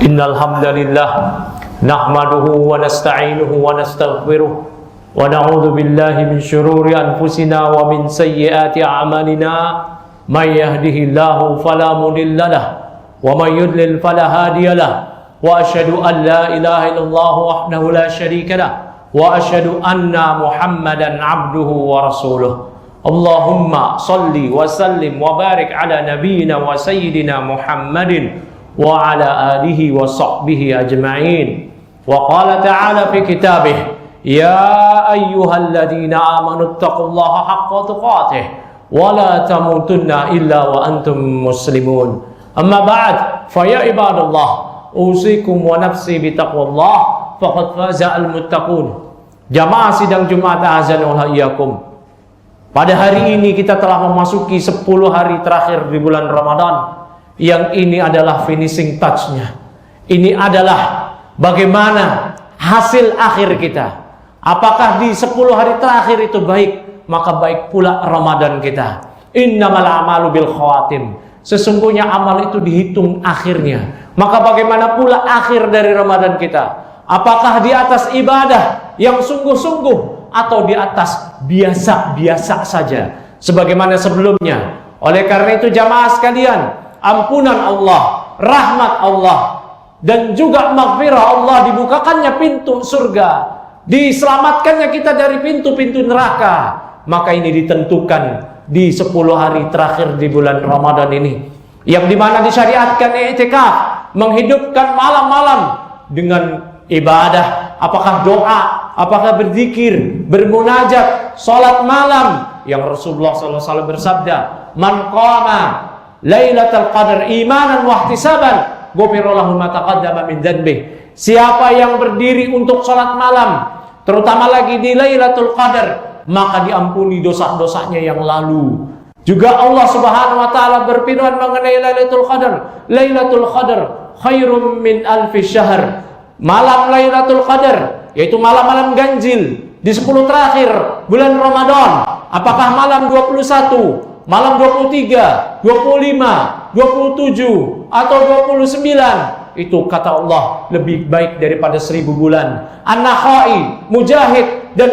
Innal hamdalillah nahmaduhu wa nasta'inuhu wa nastaghfiruh wa na'udzu billahi min shururi anfusina wa min sayyiati a'malina. May yahdihillahu fala mudilla lahu wa may yudlil fala hadiya lahu. Wa asyhadu an la ilaha illallah wahdahu la syarika lahu wa asyhadu anna Muhammadan abduhu wa rasuluh. Allahumma salli wa sallim wa barik ala nabiyyina wa sayyidina Muhammadin wa ala alihi wa sahbihi ajma'in. Wa qala ta'ala fi kitabih, ya ayyuhalladzina amanu taqullaha haqqa tuqatih wa la tamutunna illa wa antum muslimun. Amma ba'd, fa ya ibadallah, usikum wa nafsi bitaqwallah faqad faza al-muttaqun. Jamaah sidang Jumat azanullah iyyakum. Pada hari ini kita telah memasuki 10 hari terakhir di bulan Ramadan. Yang ini adalah finishing touch-nya. Ini adalah bagaimana hasil akhir kita. Apakah di 10 hari terakhir itu baik, maka baik pula Ramadan kita. Innamal a'malu bil khawatim. Sesungguhnya amal itu dihitung akhirnya. Maka bagaimana pula akhir dari Ramadan kita? Apakah di atas ibadah yang sungguh-sungguh atau di atas biasa-biasa saja sebagaimana sebelumnya? Oleh karena itu jamaah sekalian, ampunan Allah, rahmat Allah, dan juga maghfirah Allah, dibukakannya pintu surga, diselamatkannya kita dari pintu-pintu neraka, maka ini ditentukan di 10 hari terakhir di bulan Ramadan ini, yang dimana disyariatkan i'tikaf, menghidupkan malam-malam dengan ibadah, apakah doa, apakah berzikir, bermunajat, salat malam, yang Rasulullah SAW bersabda, man qama Lailatul Qadar imanan wa ihtisaban ghufira lahu ma taqaddama min dzanbihi. Siapa yang berdiri untuk salat malam, terutama lagi di Lailatul Qadar, maka diampuni dosa-dosanya yang lalu. Juga Allah Subhanahu wa taala berfirman mengenai Lailatul Qadar, Lailatul Qadar khairum min alfi syahr. Malam Lailatul Qadar yaitu malam-malam ganjil di 10 terakhir bulan Ramadan. Apakah malam 21, malam 23, 25, 27 atau 29, itu kata Allah lebih baik daripada 1000 bulan. An-Nakhai, Mujahid dan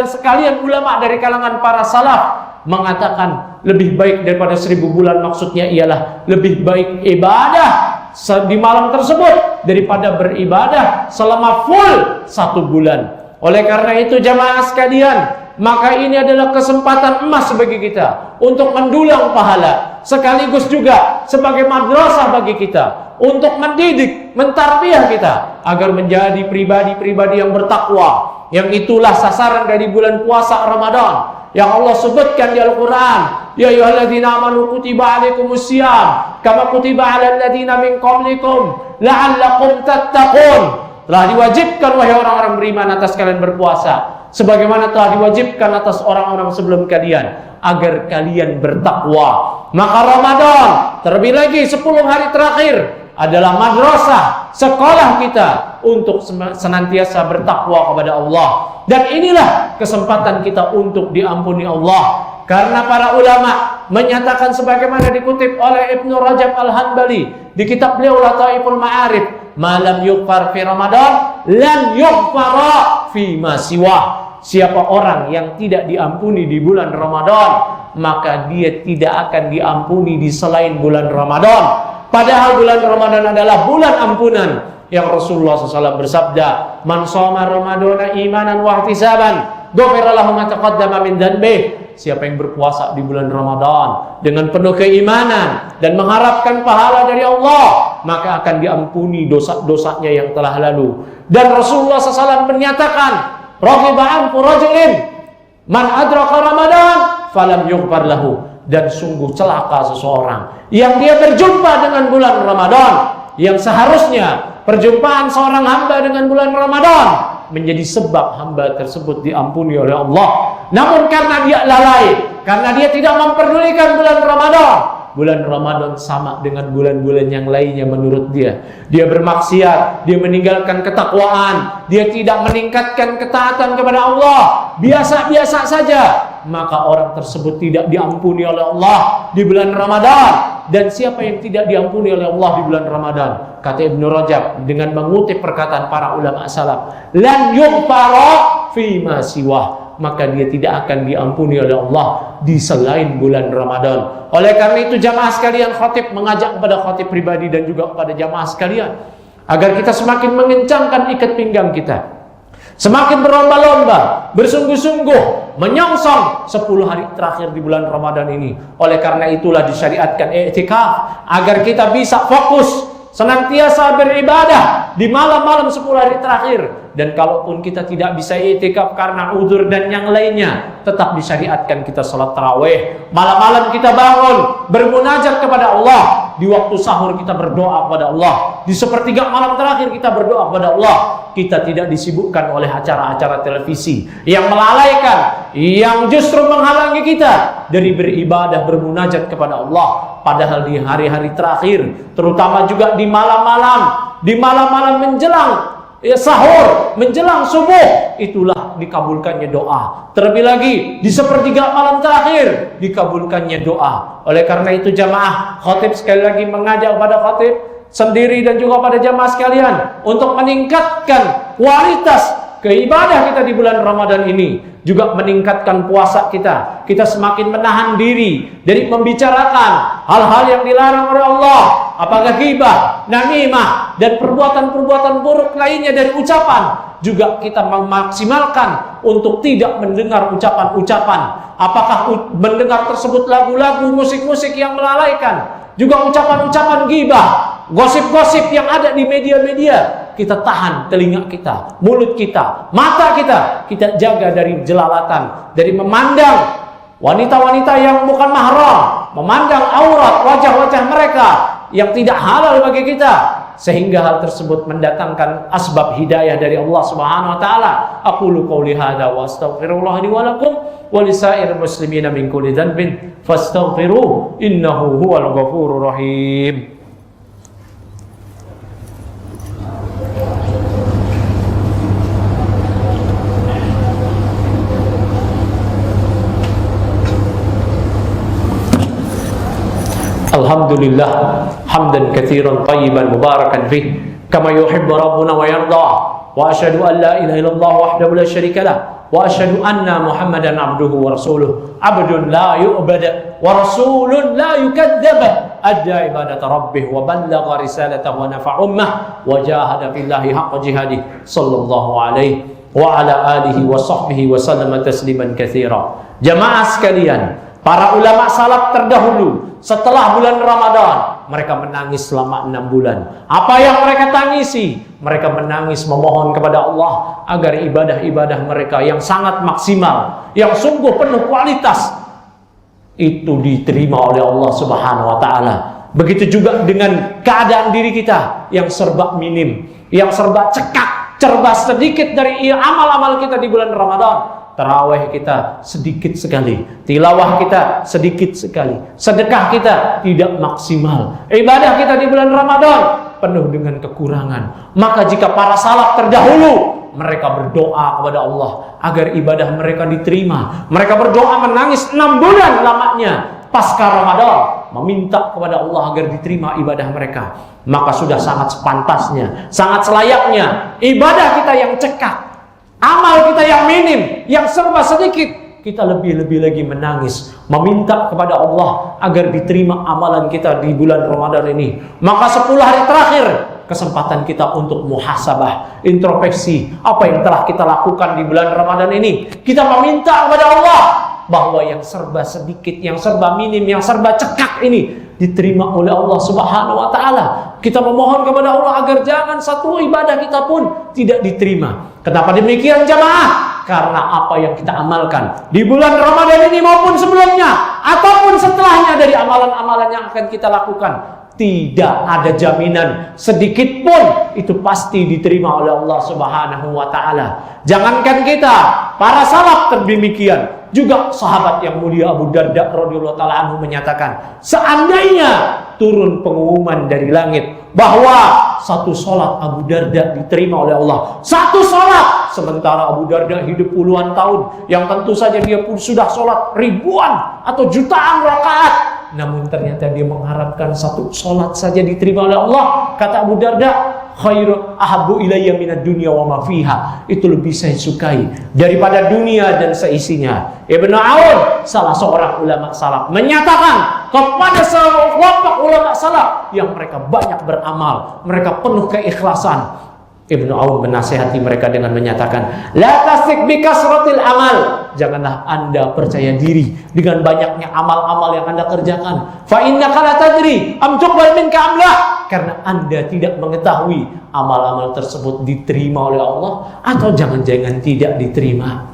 sekalian ulama dari kalangan para salaf mengatakan lebih baik daripada 1000 bulan, maksudnya ialah lebih baik ibadah di malam tersebut daripada beribadah selama full 1 bulan. Oleh karena itu jamaah sekalian, maka ini adalah kesempatan emas bagi kita untuk mendulang pahala, sekaligus juga sebagai madrasah bagi kita untuk mendidik, mentarbiyah kita agar menjadi pribadi-pribadi yang bertakwa. Yang itulah sasaran dari bulan puasa Ramadan yang Allah sebutkan di Al-Quran, ya ayyuhalladzina amanu kutiba alaikumus syiyam kama kutiba alal ladzina min qablikum la'allakum tattaqun. Telah diwajibkan wahai orang-orang beriman atas kalian berpuasa sebagaimana telah diwajibkan atas orang-orang sebelum kalian agar kalian bertakwa. Maka Ramadan, terlebih lagi 10 hari terakhir, adalah madrasah, sekolah kita untuk senantiasa bertakwa kepada Allah. Dan inilah kesempatan kita untuk diampuni Allah. Karena para ulama menyatakan sebagaimana dikutip oleh Ibnu Rajab Al-Hanbali di kitab beliau Lataiful Ma'arif, malam yughfar fi Ramadan lan yughfara fi ma siwa. Siapa orang yang tidak diampuni di bulan Ramadan, maka dia tidak akan diampuni di selain bulan Ramadan. Padahal bulan Ramadan adalah bulan ampunan, yang Rasulullah SAW bersabda, man shoma ramadhana imanan wa ihtisaban ghufira lahu ma taqaddama min dzanbihi. Siapa yang berpuasa di bulan Ramadan dengan penuh keimanan dan mengharapkan pahala dari Allah, maka akan diampuni dosa-dosanya yang telah lalu. Dan Rasulullah SAW menyatakan, raghiba anfu rajulin man adraka Ramadan falam yughfar lahu. Dan sungguh celaka seseorang yang dia berjumpa dengan bulan Ramadan, yang seharusnya perjumpaan seorang hamba dengan bulan Ramadan menjadi sebab hamba tersebut diampuni oleh Allah, namun karena dia lalai, karena dia tidak memperdulikan bulan Ramadan, bulan Ramadan sama dengan bulan-bulan yang lainnya menurut dia. Dia bermaksiat, dia meninggalkan ketakwaan, dia tidak meningkatkan ketaatan kepada Allah, biasa-biasa saja, maka orang tersebut tidak diampuni oleh Allah di bulan Ramadan. Dan siapa yang tidak diampuni oleh Allah di bulan Ramadan? Kata Ibnu Rajab dengan mengutip perkataan para ulama salaf, lan yughfara fima siwah, maka dia tidak akan diampuni oleh Allah di selain bulan Ramadan. Oleh karena itu jamaah sekalian, khatib mengajak kepada khatib pribadi dan juga kepada jamaah sekalian agar kita semakin mengencangkan ikat pinggang kita, semakin berlomba-lomba, bersungguh-sungguh menyongsong 10 hari terakhir di bulan Ramadan ini. Oleh karena itulah disyariatkan i'tikaf agar kita bisa fokus senantiasa beribadah di malam-malam 10 hari terakhir. Dan kalaupun kita tidak bisa i'tikaf karena uzur dan yang lainnya, tetap disyariatkan kita salat tarawih. Malam-malam kita bangun bermunajat kepada Allah. Di waktu sahur kita berdoa kepada Allah. Di sepertiga malam terakhir kita berdoa kepada Allah. Kita tidak disibukkan oleh acara-acara televisi yang melalaikan, yang justru menghalangi kita dari beribadah, bermunajat kepada Allah. Padahal di hari-hari terakhir, terutama juga di malam-malam menjelang sahur, menjelang subuh, itulah dikabulkannya doa. Terlebih lagi di sepertiga malam terakhir dikabulkannya doa. Oleh karena itu jamaah, khatib sekali lagi mengajak kepada khatib sendiri dan juga pada jamaah sekalian untuk meningkatkan kualitas keibadah kita di bulan Ramadan ini, juga meningkatkan puasa kita. Kita semakin menahan diri dari membicarakan hal-hal yang dilarang oleh Allah, apakah ghibah, namimah, dan perbuatan-perbuatan buruk lainnya dari ucapan. Juga kita memaksimalkan untuk tidak mendengar ucapan-ucapan, apakah mendengar tersebut lagu-lagu, musik-musik yang melalaikan, juga ucapan-ucapan ghibah, gosip-gosip yang ada di media-media. Kita tahan telinga kita, mulut kita, mata kita jaga dari jelalatan, dari memandang wanita-wanita yang bukan mahram, memandang aurat wajah-wajah mereka yang tidak halal bagi kita, sehingga hal tersebut mendatangkan asbab hidayah dari Allah Subhanahu wa taala. Aqulu qouli hadza wa astaghfirullah li wa lakum wa lisairil muslimina min kulli dhanbin fastaghfiruhu innahu huwal ghafurur rahim. Alhamdulillah hamdan katsiran tayyiban mubarakan fih kama yuhibbu rabbuna wa yarda, wa asyhadu an la ilaha illallah wahdahu la syarika lah, wa asyhadu anna Muhammadan abduhu wa rasuluh, abdun la yu'bad wa rasulun la yukadzdzab, adda ibadata rabbih wa ballagha risalatahu wa nafa'a ummah wa jahada fillahi haqqa jihadih sallallahu alaihi wa ala alihi wa sahbihi wa sallama tasliman katsira. Jamaah sekalian, para ulama salaf terdahulu setelah bulan Ramadan, mereka menangis selama 6 bulan. Apa yang mereka tangisi? Mereka menangis memohon kepada Allah agar ibadah-ibadah mereka yang sangat maksimal, yang sungguh penuh kualitas, itu diterima oleh Allah Subhanahu wa taala. Begitu juga dengan keadaan diri kita yang serba minim, yang serba cekak, serba sedikit dari amal-amal kita di bulan Ramadan. Tarawih kita sedikit sekali, tilawah kita sedikit sekali, sedekah kita tidak maksimal, ibadah kita di bulan Ramadan penuh dengan kekurangan. Maka jika para salaf terdahulu mereka berdoa kepada Allah agar ibadah mereka diterima, mereka berdoa menangis 6 bulan lamanya pasca Ramadan, meminta kepada Allah agar diterima ibadah mereka, maka sudah sangat sepantasnya, sangat selayaknya ibadah kita yang cekak, amal kita yang minim, yang serba sedikit, kita lebih-lebih lagi menangis, meminta kepada Allah agar diterima amalan kita di bulan Ramadan ini. Maka 10 hari terakhir, kesempatan kita untuk muhasabah, introspeksi, apa yang telah kita lakukan di bulan Ramadan ini. Kita meminta kepada Allah bahwa yang serba sedikit, yang serba minim, yang serba cekak ini diterima oleh Allah Subhanahu wa taala. Kita memohon kepada Allah agar jangan satu ibadah kita pun tidak diterima. Kenapa demikian jamaah? Karena apa yang kita amalkan di bulan Ramadan ini maupun sebelumnya ataupun setelahnya dari amalan-amalan yang akan kita lakukan, tidak ada jaminan sedikit pun itu pasti diterima oleh Allah Subhanahu wa taala. Jangankan kita, para salaf terdemikian, juga sahabat yang mulia Abu Darda radhiyallahu taala anhu menyatakan, seandainya turun pengumuman dari langit bahwa satu sholat Abu Darda diterima oleh Allah, satu sholat, sementara Abu Darda hidup puluhan tahun, yang tentu saja dia pun sudah sholat ribuan atau jutaan rakaat, namun ternyata dia mengharapkan satu sholat saja diterima oleh Allah. Kata Abu Darda, khairu ahabbu ilayya minad dunya wa ma fiha. Itu lebih saya sukai daripada dunia dan seisinya. Ibnu Aun, salah seorang ulama salaf, menyatakan kepada sekelompok ulama salaf yang mereka banyak beramal, mereka penuh keikhlasan. Ibnu Aun menasihati mereka dengan menyatakan, la tasik bi kasratil amal. Janganlah Anda percaya diri dengan banyaknya amal-amal yang Anda kerjakan. Fa innaka la tadri am tuqbal minka am la. Karena Anda tidak mengetahui amal-amal tersebut diterima oleh Allah atau jangan-jangan tidak diterima.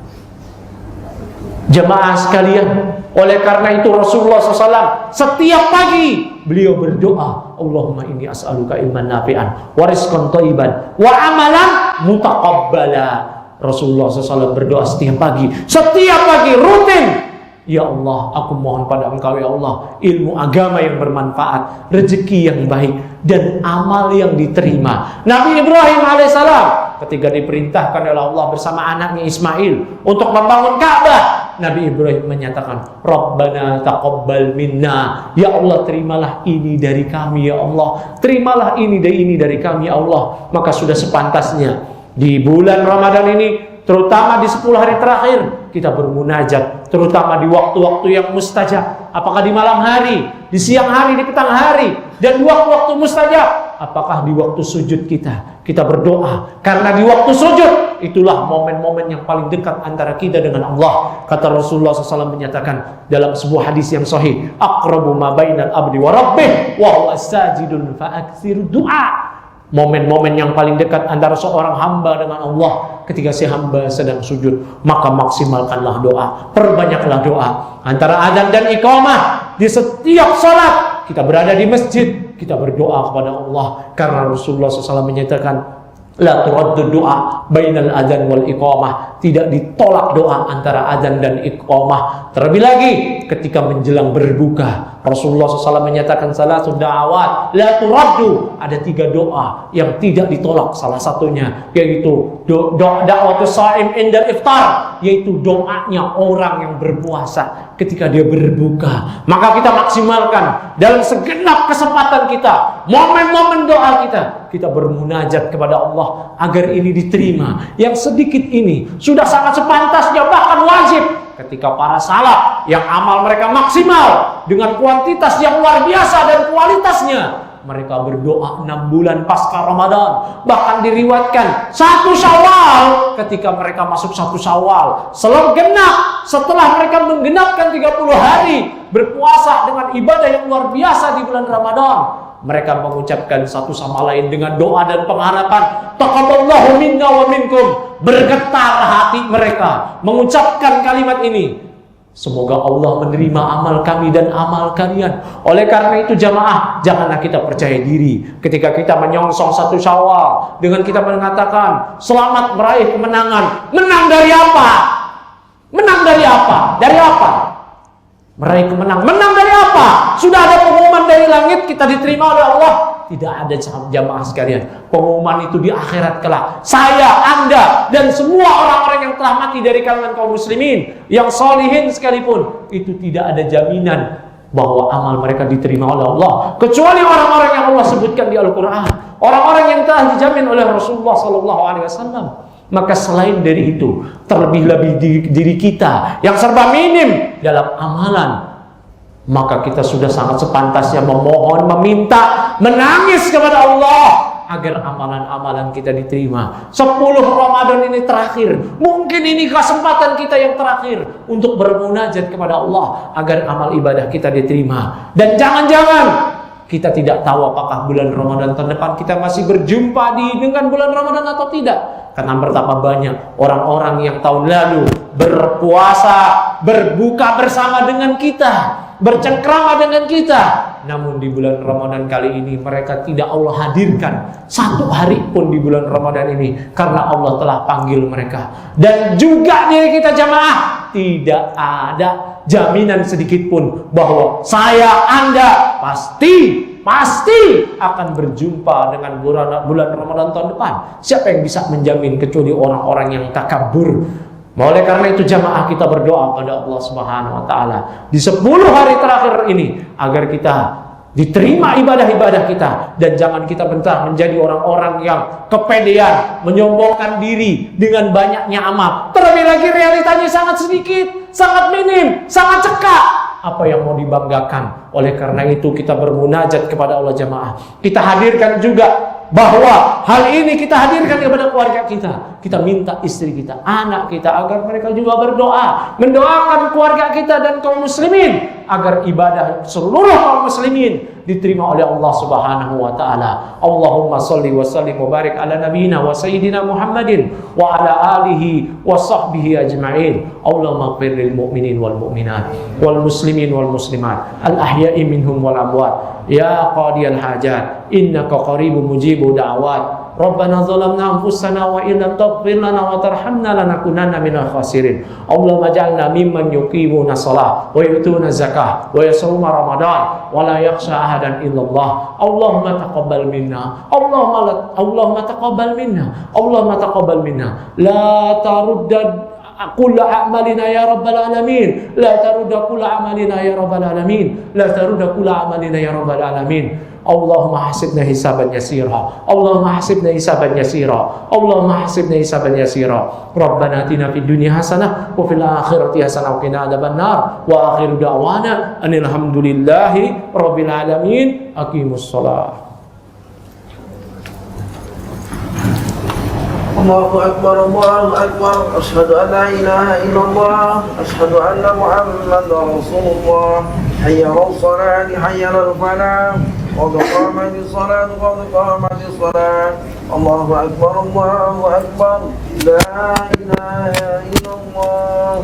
Jemaah sekalian, oleh karena itu Rasulullah SAW setiap pagi beliau berdoa, Allahumma inni as'aluka ilman nafi'an wa rizqan thayyiban wa amalan mutaqabbala. Rasulullah SAW berdoa setiap pagi rutin. Ya Allah, aku mohon pada Engkau ya Allah, ilmu agama yang bermanfaat, rezeki yang baik, dan amal yang diterima. Nabi Ibrahim alaihissalam ketika diperintahkan oleh Allah bersama anaknya Ismail untuk membangun Ka'bah, Nabi Ibrahim menyatakan, Rabbana taqabbal minna. Ya Allah, terimalah ini dari kami ya Allah. Terimalah ini dari kami ya Allah. Maka sudah sepantasnya di bulan Ramadan ini, terutama di 10 hari terakhir, kita bermunajat, terutama di waktu-waktu yang mustajab. Apakah di malam hari, di siang hari, di petang hari, dan waktu-waktu mustajab. Apakah di waktu sujud kita berdoa. Karena di waktu sujud, itulah momen-momen yang paling dekat antara kita dengan Allah. Kata Rasulullah SAW menyatakan dalam sebuah hadis yang sahih, aqrabu ma bainal abdi wa rabbih wa huwa sajidun fa'aktsir du'a. Momen-momen yang paling dekat antara seorang hamba dengan Allah ketika si hamba sedang sujud, maka maksimalkanlah doa, perbanyaklah doa. Antara adzan dan iqamah, di setiap salat kita berada di masjid, kita berdoa kepada Allah. Karena Rasulullah SAW menyatakan, la turaddu doa bainal adzan wal iqamah. Tidak ditolak doa antara adzan dan iqamah. Terlebih lagi ketika menjelang berbuka, Rasulullah SAW menyatakan salatu da'awat la turaddu. Ada 3 doa yang tidak ditolak. Salah satunya yaitu da'watus shaim indal iftar, yaitu doanya orang yang berpuasa ketika dia berbuka. Maka kita maksimalkan dalam segenap kesempatan kita, momen-momen doa kita bermunajat kepada Allah agar ini diterima. Yang sedikit ini sudah sangat sepantasnya, bahkan wajib. Ketika para salaf yang amal mereka maksimal dengan kuantitas yang luar biasa dan kualitasnya, mereka berdoa 6 bulan pasca Ramadan. Bahkan diriwayatkan 1 Syawal, ketika mereka masuk 1 Syawal genap, setelah mereka menggenapkan 30 hari berpuasa dengan ibadah yang luar biasa di bulan Ramadan, mereka mengucapkan satu sama lain dengan doa dan pengharapan, taqabbalallahu minna wa minkum. Bergetar hati mereka mengucapkan kalimat ini, semoga Allah menerima amal kami dan amal kalian. Oleh karena itu jamaah, janganlah kita percaya diri ketika kita menyongsong 1 Syawal dengan kita mengatakan selamat meraih kemenangan. Menang dari apa? Menang dari apa? Dari apa? Meraih kemenangan. Menang dari apa? Sudah ada pengumuman dari langit, kita diterima oleh Allah. Tidak ada jamaah sekalian. Pengumuman itu di akhirat kelak. Saya, Anda, dan semua orang-orang yang telah mati dari kalangan kaum muslimin, yang solihin sekalipun, itu tidak ada jaminan bahwa amal mereka diterima oleh Allah, kecuali orang-orang yang Allah sebutkan di Al-Quran, orang-orang yang telah dijamin oleh Rasulullah SAW. Maka selain dari itu, terlebih-lebih diri kita yang serba minim dalam amalan, maka kita sudah sangat sepantasnya memohon, meminta, menangis kepada Allah agar amalan-amalan kita diterima. 10 Ramadan ini terakhir, mungkin ini kesempatan kita yang terakhir untuk bermunajat kepada Allah agar amal ibadah kita diterima. Dan jangan-jangan kita tidak tahu apakah bulan Ramadan tahun depan kita masih berjumpa dengan bulan Ramadan atau tidak. Karena betapa banyak orang-orang yang tahun lalu berpuasa, berbuka bersama dengan kita, bercengkrama dengan kita, namun di bulan Ramadan kali ini mereka tidak Allah hadirkan 1 hari pun di bulan Ramadan ini, karena Allah telah panggil mereka. Dan juga diri kita jamaah, tidak ada jaminan sedikit pun bahwa saya, Anda pasti akan berjumpa dengan bulan Ramadan tahun depan. Siapa yang bisa menjamin kecuali orang-orang yang takabur, Oleh karena itu jamaah kita berdoa pada Allah Subhanahu wa taala di 10 hari terakhir ini agar kita diterima ibadah-ibadah kita, dan jangan kita menjadi orang-orang yang kepedean, menyombongkan diri dengan banyaknya amal. Terlebih lagi realitanya sangat sedikit, sangat minim, sangat cekak. Apa yang mau dibanggakan? Oleh karena itu kita bermunajat kepada Allah jamaah. Kita hadirkan juga bahwa hal ini kita hadirkan kepada keluarga kita. Kita minta istri kita, anak kita agar mereka juga berdoa, mendoakan keluarga kita dan kaum muslimin agar ibadah seluruh kaum muslimin diterima oleh Allah Subhanahu wa taala. Allahumma shalli wa sallim wa barik ala nabiyyina wa sayyidina Muhammadin wa ala alihi wa sahbihi ajma'in. Allahumma ighfir lil mu'minin wal mu'minat wal muslimin wal muslimat al ahya'i minhum wal amwat ya qadiyal hajat innaka qaribun mujibud da'wat. Rabbana zalamna anfusana wa illam taghfir lana wa tarhamna lanakunanna minal khasirin. Allahumma ij'alna mimman yuqimuna shalah wa yutuna zakah wa yasumuna ramadan wa la yakhsha ahadan illallah. Allahumma taqabbal minna. Allahumma taqabbal minna. Allahumma taqabbal minna. La taruddad kulla a'malina ya rabbal alamin. La tarudda kulla a'malina ya rabbal alamin. La tarudda kulla a'malina ya rabbal alamin. Allahumma hasibna hisaban yasira. Allahumma hasibna hisaban yasira. Allahumma hasibna hisaban yasira. Rabbana atina fid dunya hasanah wa fil akhirati hasanah wa qina adzabannar. Wa akhiru da'wana anil hamdulillahi rabbil alamin. Aqimus shalah. Allahu akbar, Allahu akbar. Asyhadu an la ilaha illallah, asyhadu anna Muhammadar Rasulullah. Hayya 'alas salati, hayya 'alal falah. Qad qamatis salatu, qad qamatis salat. Allahu akbar, Allahu akbar. La ilaha illallah.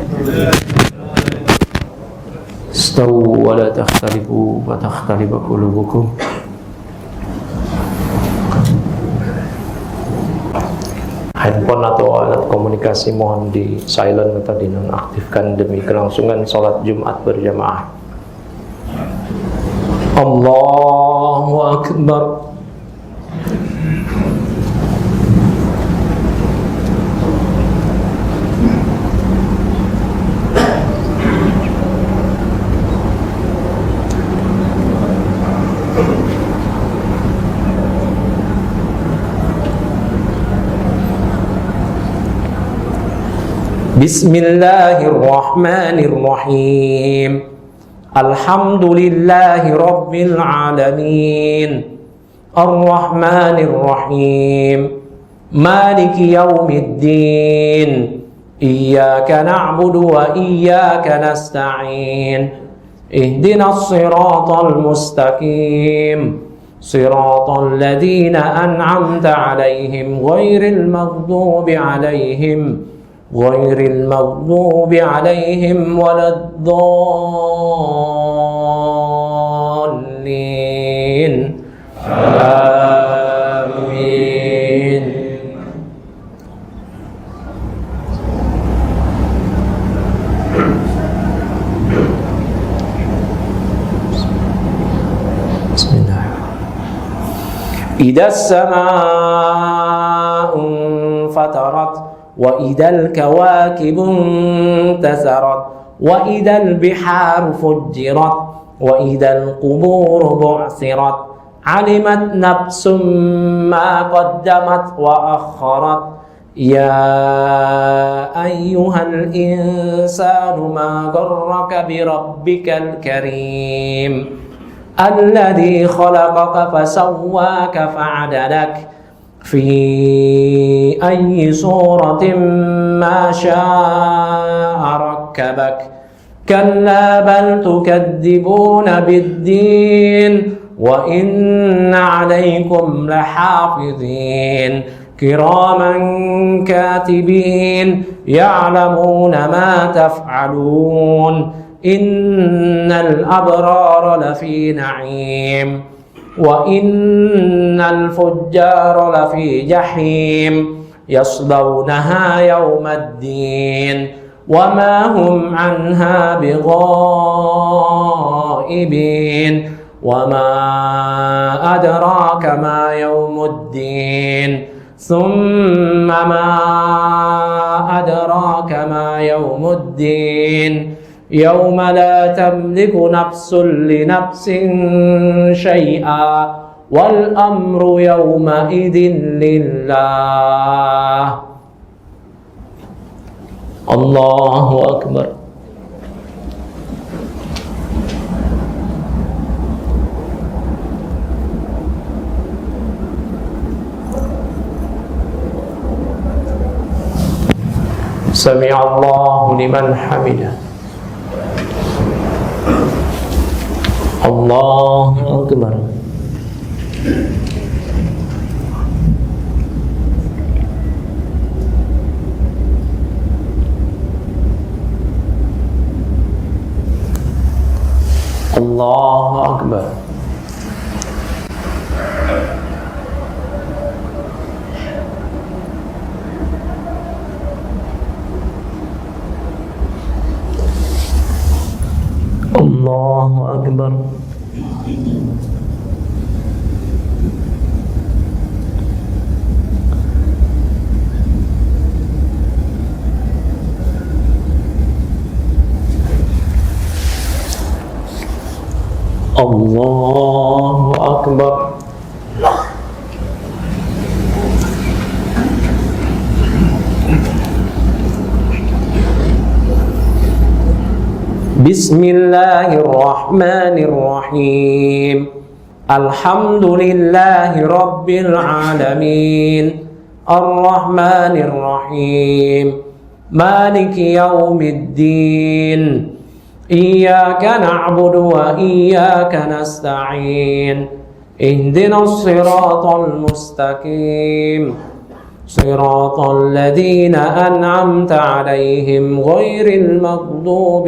Istawu wa la takhtalifu wa takhtalifu qulubukum. Handphone atau alat komunikasi mohon di silent atau dinonaktifkan demi kelangsungan salat Jumat berjamaah. Allahu akbar. Bismillahirrahmanirrahim. Alhamdulillahi rabbil alamin. Ar-Rahmanir-Rahim. Maliki yaumiddin. Iyyaka na'budu wa iyyaka nasta'in. Ihdinas siratal mustaqim. Siratal ladzina an'amta 'alaihim ghairil maghdubi 'alaihim waladdallin. Amin. Bismillah. Idas samaa'un fatarat wa idal kawakibun tasarat wa idal biharu fujjirat wa idal quburu bu'sirat alimat nafsum ma qaddamat wa akharat ya ayyuhal insanu ma gharraka bi rabbikal karim alladhi khalaqaka fasawwaka fa'adalak في أي صورة ما شاء ركبك كلا بل تكذبون بالدين وإن عليكم لحافظين كراما كاتبين يعلمون ما تفعلون إن الأبرار لفي نعيم وإن الفجار لفي جحيم يصلونها يوم الدين وما هم عنها بغائبين وما أدراك ما يوم الدين ثم ما أدراك ما يوم الدين يوم لا تملك نفس لنفس شيئا والأمر يومئذ لله. الله أكبر. سمع الله لمن حمده. الله أكبر. الله أكبر. الله أكبر. الله أكبر. بسم الله الرحمن الرحيم الحمد لله رب العالمين الرحمن الرحيم مالك يوم الدين إياك نعبد وإياك نستعين اهدنا الصراط المستقيم صراط الذين أنعمت عليهم غير المغضوب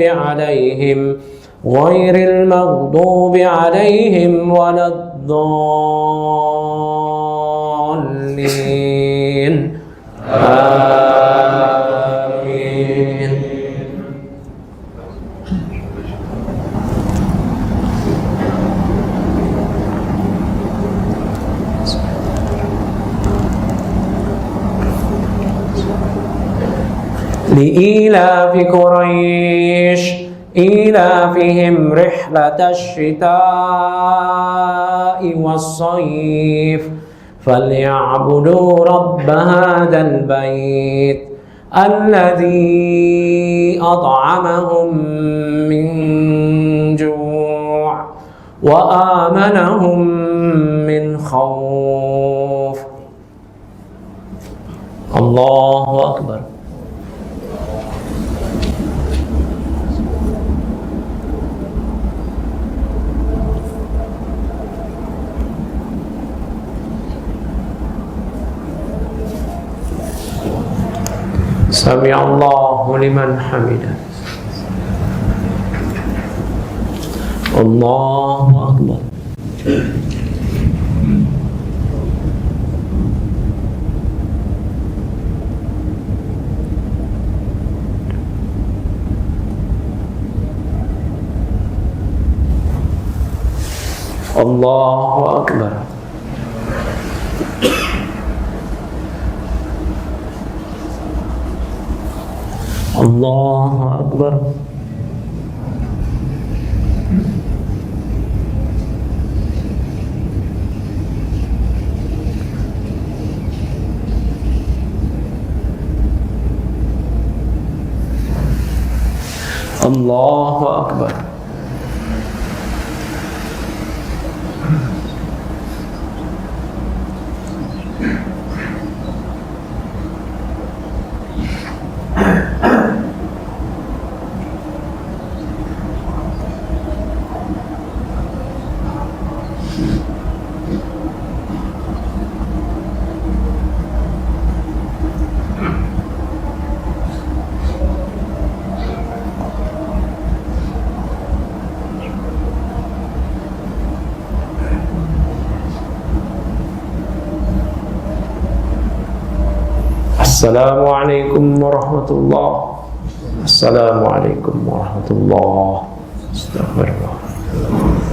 عليهم ولا الضالين آمين. لإيلاف قريش إيلافهم رحلة الشتاء والصيف فليعبدوا رب هذا البيت الذي أطعمهم من جوع وآمنهم من خوف. الله أكبر. سمع الله لمن حمده. الله أكبر. الله أكبر. الله أكبر. الله أكبر. السلام عليكم ورحمة الله. السلام عليكم ورحمة الله. استغفر الله.